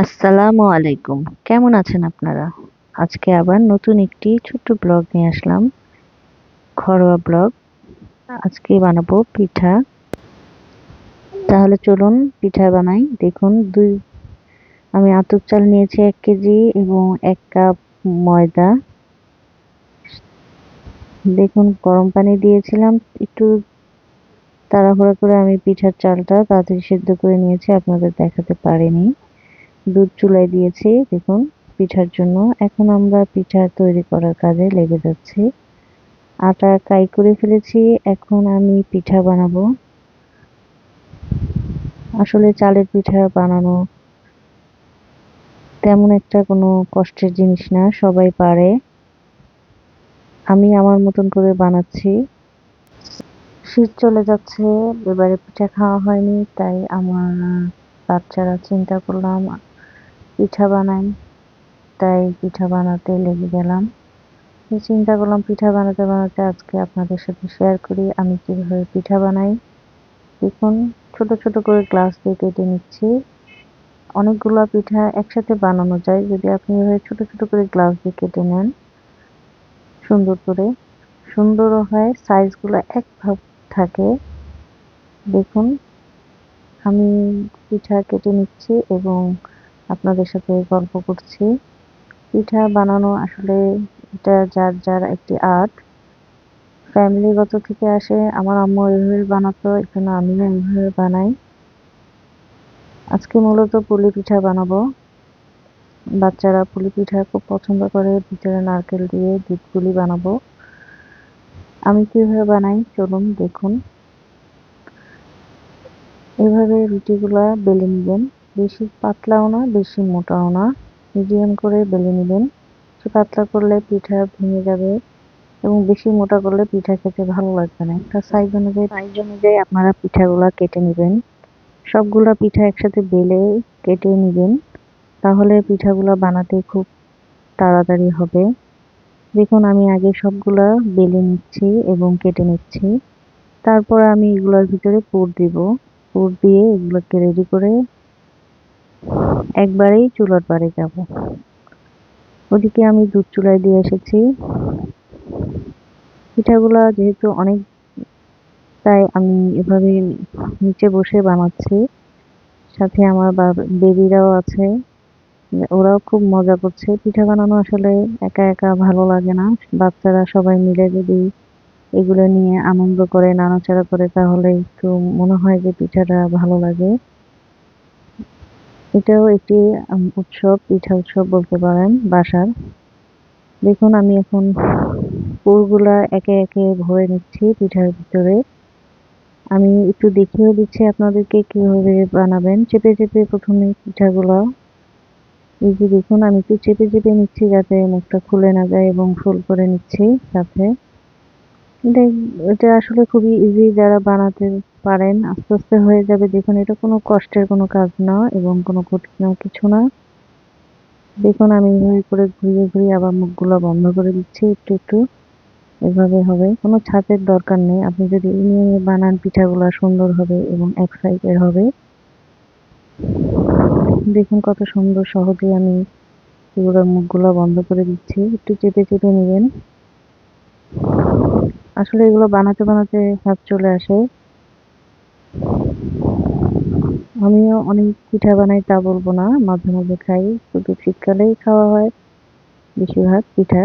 আসসালামু আলাইকুম। কেমন আছেন আপনারা? আজকে আবার নতুন একটি ছোট্ট ব্লগ নিয়ে আসলাম। ঘরোয়া ব্লগ। আজকে বানাবো পিঠা। তাহলে চলুন পিঠা বানাই। দেখুন আমি আতপ চাল নিয়েছি ১ কেজি এবং ১ কাপ ময়দা। দেখুন গরম পানি দিয়েছিলাম। একটু তাড়াহুড়া করে আমি পিঠার চালটা তাড়াতাড়ি সেদ্ধ করে নিয়েছি, আপনাদের দেখাতে পারিনি। দুধ চুলায় দিয়েছি দেখুন পিঠার জন্য। এখন আমরা পিঠা তৈরি করার কাজে লেগে যাচ্ছি। আটা কাই করে ফেলেছি, এখন আমি পিঠা বানাবো। আসলে চালের পিঠা বানানো তেমন একটা কোনো কষ্টের জিনিস না, সবাই পারে। আমি আমার মতন করে বানাচ্ছি। শীত চলে যাচ্ছে, এবারে পিঠা খাওয়া হয়নি, তাই আমার বাচ্চারা চিন্তা করলাম পিঠা বানাই, তাই পিঠা বানাতে লেগে গেলাম। চিন্তা করলাম পিঠা বানাতে বানাতে আজকে আপনাদের সাথে শেয়ার করি আমি কিভাবে পিঠা বানাই। দেখুন ছোট ছোট করে গ্লাস দিয়ে কেটে নিচ্ছি। অনেকগুলা পিঠা একসাথে বানানো যায় যদি আপনি এভাবে ছোট ছোট করে গ্লাস দিয়ে কেটে নেন। সুন্দর করে, সুন্দরও হয়, সাইজগুলো এক ভাব থাকে। দেখুন আমি পিঠা কেটে নিচ্ছি এবং আপনাদের সাথে গল্প করছি। পিঠা বানানো আসলে এটা যার যার একটি আর্ট, ফ্যামিলিগত থেকে আসে। আমার আম্মু এইভাবে বানাতো, এজন্য আমিও এইভাবে বানাই। আজকে মূলত পুলি পিঠা বানাবো। বাচ্চারা পুলি পিঠা খুব পছন্দ করে, ভিতরে নারকেল দিয়ে দুধ পুলি বানাবো। আমি কিভাবে বানাই চলুন দেখুন। এভাবে রুটিগুলা বেলে নিবেন, বেশি পাতলাও না বেশি মোটাও না, মিডিয়াম করে বেলে নিবেন। বেশি পাতলা করলে পিঠা ভেঙে যাবে এবং বেশি মোটা করলে পিঠা খেতে ভালো লাগবে না। একটা সাইজ অনুযায়ী আপনারা পিঠাগুলা কেটে নিবেন। সবগুলা পিঠা একসাথে বেলে কেটে নিবেন, তাহলে পিঠাগুলা বানাতে খুব তাড়াতাড়ি হবে। দেখুন আমি আগে সবগুলা বেলে নিচ্ছি এবং কেটে নিচ্ছি। তারপর আমি এগুলোর ভিতরে পুর দিব। পুর দিয়ে এগুলোকে রেডি করে একবারেই চুলার পাড়ে যাব। ওদিকে আমি দুধ চুলায় দিয়ে এসেছি। পিঠাগুলা যেহেতু অনেক, তাই আমি এভাবে নিচে বসে বানাচ্ছি। সাথে আমার বেবিরাও আছে, ওরাও খুব মজা করছে। পিঠা বানানো আসলে একা একা ভালো লাগে না, বাচ্চারা সবাই মিলে যদি এগুলো নিয়ে আনন্দ করে নাড়াচাড়া করে তাহলে একটু মনে হয় যে পিঠাটা ভালো লাগে। এটাও একটি উৎসব, পিঠা উৎসব বলতে পারেন বাসার। দেখুন আমি এখন পুরগুলা একে একে ভরে নিচ্ছি পিঠার ভিতরে। আমি একটু দেখিয়ে দিচ্ছি আপনাদেরকে কিভাবে বানাবেন। চেপে চেপে প্রথমে পিঠাগুলা, এই যে দেখুন আমি একটু চেপে চেপে নিচ্ছি যাতে মুখটা খুলে না যায় এবং ফুল করে নিচ্ছি সাথে। এটা এটা আসলে খুবই ইজি, যারা বানাতে পারেন আস্তে আস্তে হয়ে যাবে। দেখুন এটা কোনো কষ্টের কোনো কাজ না এবং কোনো কঠিন কিছু না। দেখুন আমি এইভাবে করে ঘুরিয়ে ঘুরিয়ে আবার মুখগুলো বন্ধ করে দিচ্ছি একটু একটু। এভাবে হবে, কোনো ছাঁচের দরকার নেই। আপনি যদি এই নিয়মে বানান পিঠাগুলা সুন্দর হবে এবং এক সাইজের হবে। দেখুন কত সুন্দর সহজে আমি এগুলোর মুখগুলো বন্ধ করে দিচ্ছি। একটু চেপে চেপে নেবেন। আসলে এগুলো বানাতে বানাতে হাত চলে আসে। আমিও অনেক পিঠা বানাই তা বলবো না, মাঝে মাঝে খাই, শুধু শীতকালেই খাওয়া হয় বেশিরভাগ পিঠা।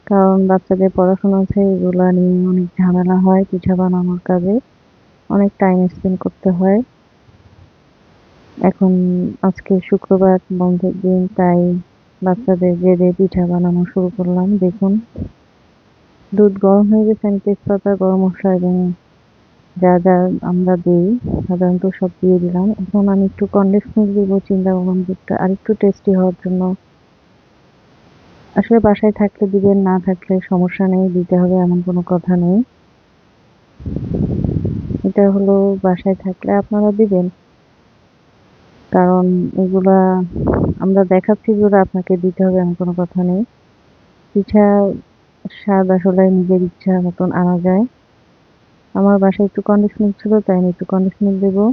কারণ বাচ্চাদের পড়াশোনা আছে, এগুলা নিয়ে অনেক ঝামেলা হয়। পিঠা বানানোর কাজে অনেক টাইম স্পেন্ড করতে হয়। এখন আজকে শুক্রবার বন্ধের দিন, তাই বাচ্চাদের জেদে পিঠা বানানো শুরু করলাম। দেখুন দুধ গরম হয়ে গেছে, আমি তেজপাতা, গরম মশলা এবং যা যা আমরা দিই সাধারণত সব দিয়ে দিলাম। এখন আমি একটু কনডেন্স মিল্ক দিব, চিন্তা করলাম দুধটা আরেকটু টেস্টি হওয়ার জন্য। আসলে বাসায় থাকলে দিবেন, না থাকলে সমস্যা নেই, দিতে হবে এমন কোনো কথা নেই। এটা হলো বাসায় থাকলে আপনারা দিবেন, কারণ এগুলা আমরা দেখাচ্ছি বলে আপনাকে দিতে হবে এমন কোনো কথা নেই। পিঠা স্বাদ আসলে নিজের ইচ্ছা মতন আনা যায়। আমার বাসায় একটু কনডেন্স মিল্ক ছিল, তাই আমি একটু কনডেন্স মিল্ক দেবো।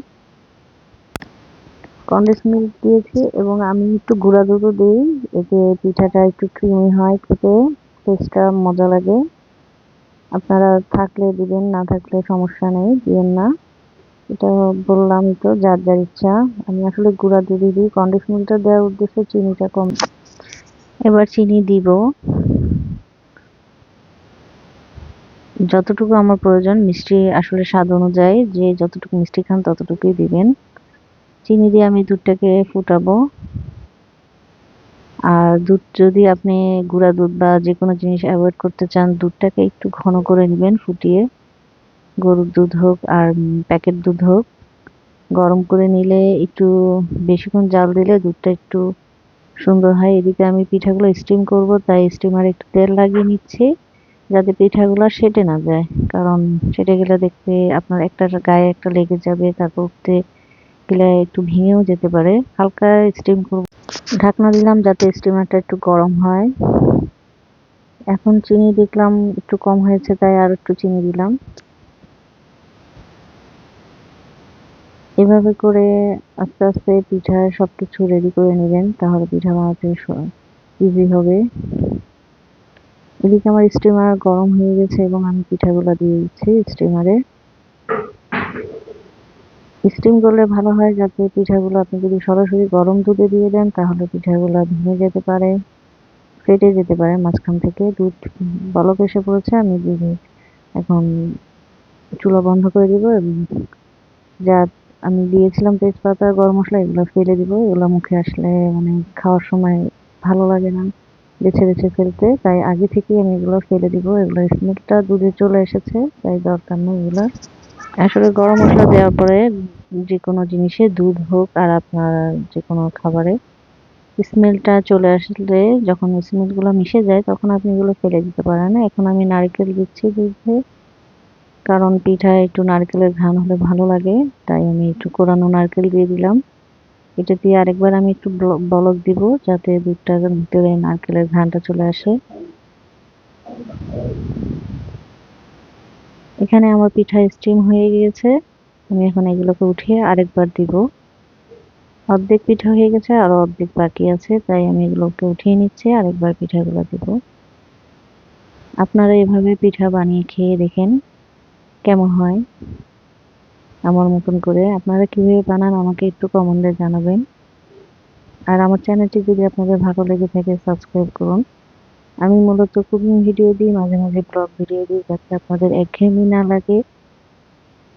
কনডেন্স মিল্ক দিয়েছি এবং আমি একটু গুঁড়া দুধও দিই, এতে পিঠাটা একটু ক্রিমি হয়, খেতে টেস্টটা মজা লাগে। আপনারা থাকলে দিবেন, না থাকলে সমস্যা নেই, দিবেন না। এটা বললামই তো, যার যার ইচ্ছা। আমি আসলে গুঁড়া দুধই দিই, কনডেন্স মিল্কটা দেওয়ার উদ্দেশ্যে চিনিটা কম। এবার চিনি দিব যতটুকু আমার প্রয়োজন, মিষ্টি আসলে স্বাদ অনুযায়ী, যে যতটুকু মিষ্টি খান ততটুকুই দিবেন। চিনি দিয়ে আমি দুধটাকে ফুটাবো। আর দুধ যদি আপনি গুঁড়া দুধ বা যেকোনো জিনিস অ্যাভয়েড করতে চান, দুধটাকে একটু ঘন করে নিবেন ফুটিয়ে। গরুর দুধ হোক আর প্যাকেট দুধ হোক, গরম করে নিলে একটু বেশিক্ষণ জাল দিলে দুধটা একটু সুন্দর হয়। এদিকে আমি পিঠাগুলো স্টিম করব, তাই স্টিমারে একটু তেল লাগিয়ে নিচ্ছি, যাতে পিঠাগুলো সেটে না যায়। কারণ সেটে গেলে দেখতে আপনার একটার গায়ে একটা লেগে যাবে, তারপর উঠতে গেলে একটু ভেঙেও যেতে পারে। হালকা স্টিম করব, ঢাকনা দিলাম যাতে স্টিমারটা একটু গরম হয়। এখন চিনি দেখলাম একটু কম হয়েছে, তাই আর একটু চিনি দিলাম। এভাবে করে আস্তে আস্তে পিঠার সবকিছু রেডি করে নেবেন, তাহলে পিঠা বানাতে ইজি হবে। এদিকে আমার স্টিমার গরম হয়ে গেছে এবং আমি পিঠাগুলো দিয়ে দিচ্ছি স্টিমারে। স্টিম করলে ভালো হয়, যাতে পিঠাগুলো আপনি যদি সরাসরি গরম দুধে দিয়ে দেন তাহলে পিঠাগুলো ভেঙে যেতে পারে, ফেটে যেতে পারে মাঝখান থেকে। দুধ বলক এসে পড়েছে, আমি দিয়ে এখন চুলা বন্ধ করে দিব এবং যা আমি দিয়েছিলাম তেজপাতা, গরম মসলা, এগুলো ফেলে দিব। এগুলো মুখে আসলে মানে খাওয়ার সময় ভালো লাগে না বেছে বেছে ফেলতে, তাই আগে থেকেই আমি এগুলো ফেলে দিব। এগুলোর স্মেলটা দুধে চলে এসেছে, তাই দরকার নেই এগুলো। আসলে গরম মসলা দেওয়ার পরে যেকোনো জিনিসে, দুধ হোক আর আপনার যেকোনো খাবারে, স্মেলটা চলে আসলে, যখন স্মেল গুলো মিশে যায় তখন আপনি এগুলো ফেলে দিতে পারেন। এখন আমি নারকেল দিচ্ছি দুধে, কারণ পিঠায় একটু নারকেলের ঘ্রাণ হলে ভালো লাগে, তাই আমি একটু কোরানো নারকেল দিয়ে দিলাম। এটা দিয়ে আরেকবার আমি একটু বলক দিব, যাতে দুধটার ভিতরে নারকেলের ঘ্রাণটা চলে আসে। এখানে আমার পিঠা স্টিম হয়ে গিয়েছে, আমি এখন এগুলোকে উঠিয়ে আরেকবার দিব। অর্ধেক পিঠা হয়ে গেছে, আরো অর্ধেক বাকি আছে, তাই আমি এগুলোকে উঠিয়ে নিচ্ছি, আরেকবার পিঠাগুলো দিব। আপনারা এভাবে পিঠা বানিয়ে খেয়ে দেখেন কেমন হয়। আমার মতন করে আপনারা কিভাবে বানান আমাকে একটু কমেন্টে জানাবেন। আর আমার চ্যানেলটি যদি আপনাদের ভালো লেগে থাকে, সাবস্ক্রাইব করুন। আমি মূলত কুকিং ভিডিও দিই, মাঝে মাঝে ব্লগ ভিডিও দিই, যাতে আপনাদের একঘেয়েমি না লাগে।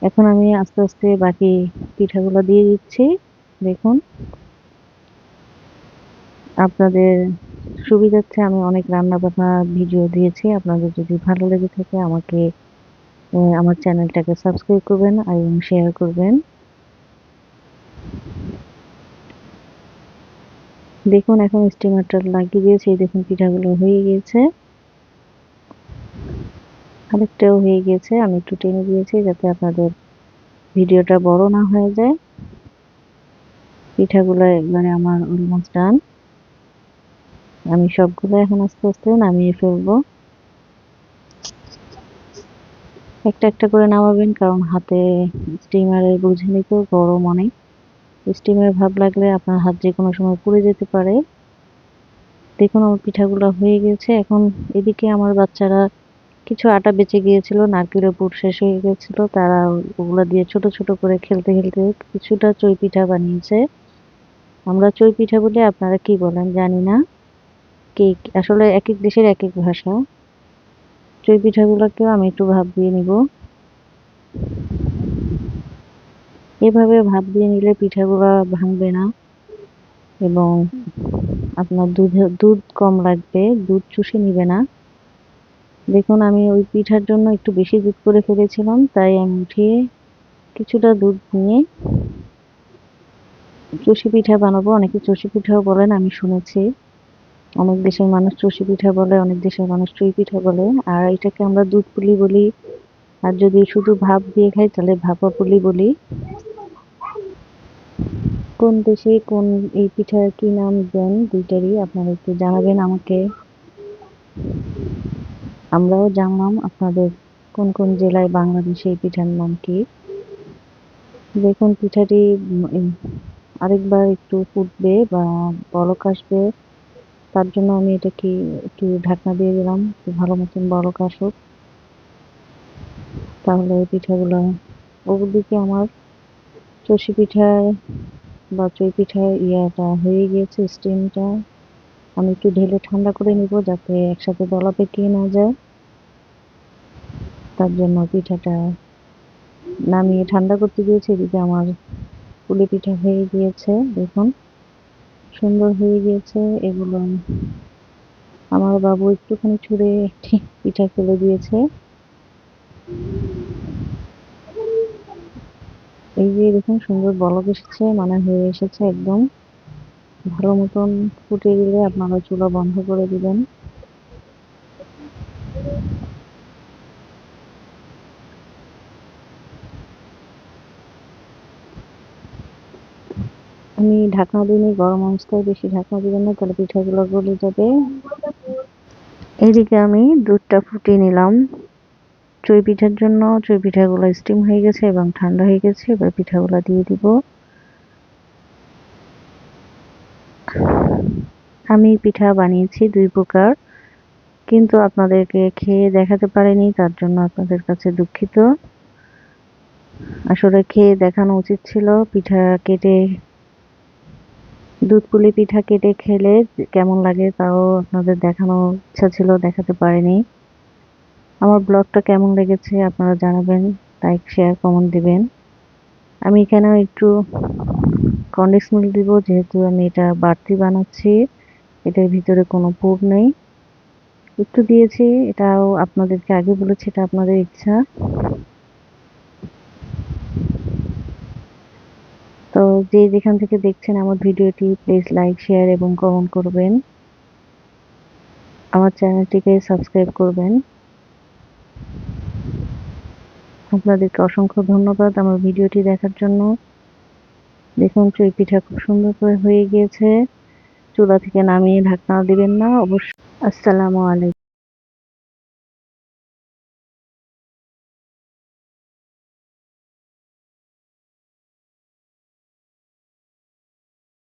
এখন আমি আস্তে আস্তে বাকি পিঠাগুলো দিয়ে দিচ্ছি। দেখুন, আপনাদের সুবিধার্থে আমি অনেক রান্না বান্না ভিডিও দিয়েছি। আপনাদের যদি ভালো লেগে থাকে আমাকে আমার চ্যানেলটাকে সাবস্ক্রাইব করবেন এবং শেয়ার করবেন। দেখুন, এখন স্টিমারটা লাগিয়ে দিয়েছি, দেখুন পিঠাগুলো হয়ে গিয়েছে, আরেকটাও হয়ে গিয়েছে। আমি একটু টেনে দিয়েছি যাতে আপনাদের ভিডিওটা বড় না হয়ে যায়। পিঠাগুলো এবারে আমার অলমোস্ট ডান। আমি সবগুলো এখন আস্তে আস্তে নামিয়ে ফেলবো। একটা একটা করে নামাবেন, কারণ হাতে স্টিমারে বুঝেনি তো গরম অনেক, স্টিমের ভাব লাগলে আপনার হাত যে কোনো সময় পুড়ে যেতে পারে। দেখুন আমার পিঠাগুলো হয়ে গেছে। এখন এদিকে আমার বাচ্চারা কিছু আটা বেঁচে গিয়েছিল, নারকেলের পুর শেষ হয়ে গেছিল, তারা ওগুলা দিয়ে ছোট ছোট করে খেলতে খেলতে কিছুটা চই পিঠা বানিয়েছে। আমরা চই পিঠা বলি, আপনারা কি বলেন জানি না। কি আসলে এক এক দেশের এক এক ভাষা। চই পিঠাগুলোকেও আমি একটু ভাপ দিয়ে নিব। এভাবে ভাপ দিয়ে নিলে পিঠাগুলা ভাঙবে না এবং আপনার দুধ কম লাগবে, দুধ চুষে নিবে না। দেখুন আমি ওই পিঠার জন্য একটু বেশি দুধ করে ফেলেছিলাম, তাই আমি উঠিয়ে কিছুটা দুধ নিয়ে চষি পিঠা বানাবো। অনেকে চষি পিঠাও বলেন, আমি শুনেছি। অনেক দেশের মানুষ চষি পিঠা বলে, অনেক দেশের মানুষ চুই পিঠা বলে। আর এটাকে আমরা দুধ পুলি বলি, আর যদি শুধু ভাপ দিয়ে খাই তাহলে ভাপা পুলি বলি। কোন দেশে কোন এই পিঠার কি নাম দেন, দুইটারই আপনারা একটু জানাবেন আমাকে। আমরাও জানলাম আপনাদের কোন কোন জেলায় বাংলাদেশে এই পিঠার নাম কি। দেখুন পিঠাটি আরেকবার একটু ফুটবে বা বলক আসবে, তার জন্য আমি এটাকে একটু ঢাকনা দিয়ে দিলাম, ভালো মতন বলক আসুক। তাহলে পিঠাগুলো ওদিকে আমার চষি পিঠার বা চই পিঠার ইয়াটা হয়ে গিয়েছে, স্টিমটা। আমি একটু ঢেলে ঠান্ডা করে নিব যাতে একসাথে দলা পেকিয়ে না যায়। তার জন্য পিঠাটা নামিয়ে ঠান্ডা করতে দিয়েছি। এদিকে আমার পুলি পিঠা হয়ে গিয়েছে, দেখুন সুন্দর হয়ে গিয়েছে। এগুলো আমার বাবু একটুখানি ছুঁড়ে একটি পিঠা ফেলে দিয়েছে। এই যে দেখুন সুন্দর বলক এসেছে, মানে হয়ে এসেছে একদম। ভালো মতন ফুটে গেলে আপনারা চুলা বন্ধ করে দিবেন। আমি ঢাকনা দিইনি, গরম অবস্থায় বেশি ঢাকনা দিবেন না, তাহলে পিঠাগুলো গলে যাবে। এদিকে আমি দুধটা ফুটিয়ে নিলাম চই পিঠার জন্য। চই পিঠাগুলো স্টিম হয়ে গেছে এবং ঠান্ডা হয়ে গেছে। এবার পিঠাগুলো দিয়ে দিব। আমি পিঠা বানিয়েছি ২ প্রকার, কিন্তু আপনাদেরকে খেয়ে দেখাতে পারিনি, তার জন্য আপনাদের কাছে দুঃখিত। আসলে খেয়ে দেখানো উচিত ছিল। পিঠা কেটে দুধ পুলি পিঠা কেটে খেলে কেমন লাগে তাও আপনাদের দেখানোর ইচ্ছা ছিল, দেখাতে পারিনি। আমার ব্লগটা কেমন লেগেছে আপনারা জানাবেন, লাইক শেয়ার কমেন্ট দিবেন। আমি এখানেও একটু কনডেন্স মিল্ক দিব, যেহেতু আমি এটা বাড়তি বানাচ্ছি, এটার ভিতরে কোনো পুর নেই। একটু দিয়েছি, এটাও আপনাদেরকে আগে বলেছি, এটা আপনাদের ইচ্ছা। তো যে যেখান থেকে দেখছেন আমার ভিডিওটি, প্লিজ লাইক শেয়ার এবং কমেন্ট করবেন। আমার চ্যানেলটিকে সাবস্ক্রাইব করবেন। আপনাদেরকে অসংখ্য ধন্যবাদ আমার ভিডিওটি দেখার জন্য। দেখুন চই পিঠা খুব সুন্দর করে হয়ে গিয়েছে। চুলা থেকে নামিয়ে ঢাকনা দিবেন না অবশ্যই। আসসালামু আলাইকুম।